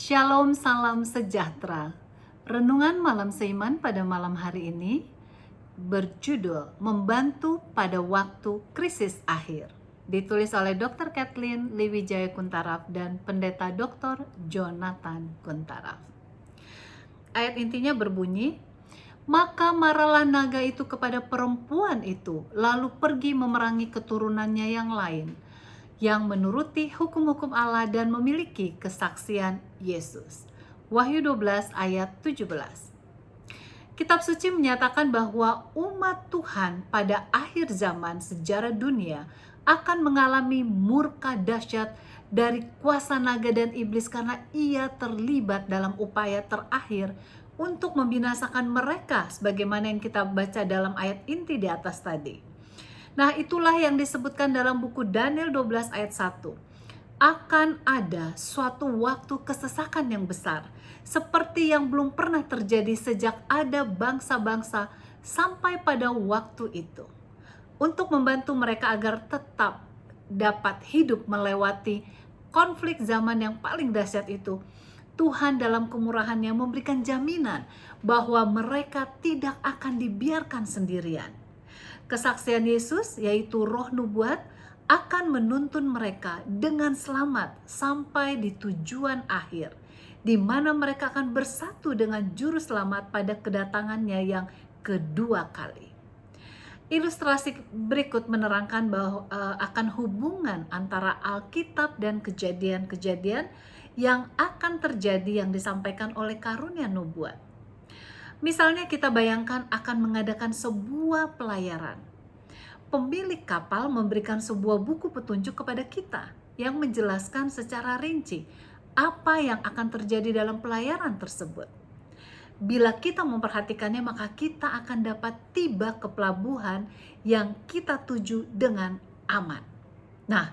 Shalom, salam sejahtera. Renungan malam seiman pada malam hari ini berjudul Membantu pada Waktu Krisis Akhir. Ditulis oleh Dr. Kathleen Lewijaya Kuntaraf dan Pendeta Dr. Jonathan Kuntaraf. Ayat intinya berbunyi, maka marahlah naga itu kepada perempuan itu, lalu pergi memerangi keturunannya yang lain, yang menuruti hukum-hukum Allah dan memiliki kesaksian Yesus. Wahyu 12 ayat 17. Kitab suci menyatakan bahwa umat Tuhan pada akhir zaman sejarah dunia akan mengalami murka dahsyat dari kuasa naga dan iblis karena ia terlibat dalam upaya terakhir untuk membinasakan mereka sebagaimana yang kita baca dalam ayat inti di atas tadi. Nah, itulah yang disebutkan dalam buku Daniel 12 ayat 1. Akan ada suatu waktu kesesakan yang besar, seperti yang belum pernah terjadi sejak ada bangsa-bangsa sampai pada waktu itu. Untuk membantu mereka agar tetap dapat hidup melewati konflik zaman yang paling dahsyat itu, Tuhan dalam kemurahannya memberikan jaminan bahwa mereka tidak akan dibiarkan sendirian. Kesaksian Yesus, yaitu roh nubuat, akan menuntun mereka dengan selamat sampai di tujuan akhir, di mana mereka akan bersatu dengan Juru Selamat pada kedatangannya yang kedua kali. Ilustrasi berikut menerangkan bahwa akan hubungan antara Alkitab dan kejadian-kejadian yang akan terjadi yang disampaikan oleh karunia nubuat. Misalnya kita bayangkan akan mengadakan sebuah pelayaran. Pemilik kapal memberikan sebuah buku petunjuk kepada kita yang menjelaskan secara rinci apa yang akan terjadi dalam pelayaran tersebut. Bila kita memperhatikannya, maka kita akan dapat tiba ke pelabuhan yang kita tuju dengan aman. Nah,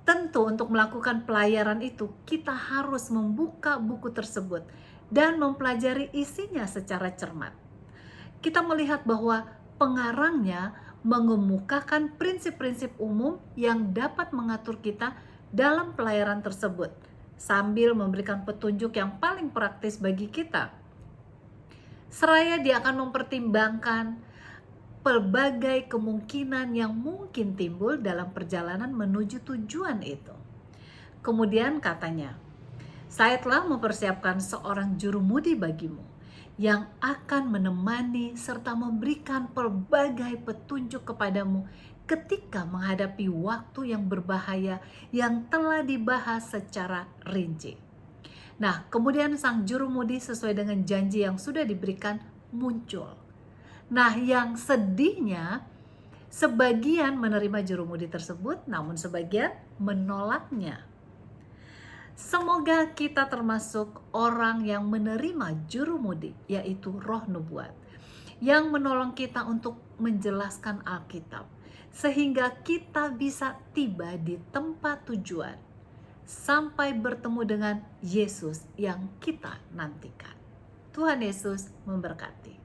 tentu untuk melakukan pelayaran itu kita harus membuka buku tersebut dan mempelajari isinya secara cermat. Kita melihat bahwa pengarangnya mengemukakan prinsip-prinsip umum yang dapat mengatur kita dalam pelayaran tersebut, sambil memberikan petunjuk yang paling praktis bagi kita. Seraya dia akan mempertimbangkan pelbagai kemungkinan yang mungkin timbul dalam perjalanan menuju tujuan itu. Kemudian katanya, saya telah mempersiapkan seorang jurumudi bagimu yang akan menemani serta memberikan pelbagai petunjuk kepadamu ketika menghadapi waktu yang berbahaya yang telah dibahas secara rinci. Nah, kemudian sang jurumudi sesuai dengan janji yang sudah diberikan muncul. Nah, yang sedihnya sebagian menerima jurumudi tersebut, namun sebagian menolaknya. Semoga kita termasuk orang yang menerima jurumudi, yaitu roh nubuat, yang menolong kita untuk menjelaskan Alkitab, sehingga kita bisa tiba di tempat tujuan, sampai bertemu dengan Yesus yang kita nantikan. Tuhan Yesus memberkati.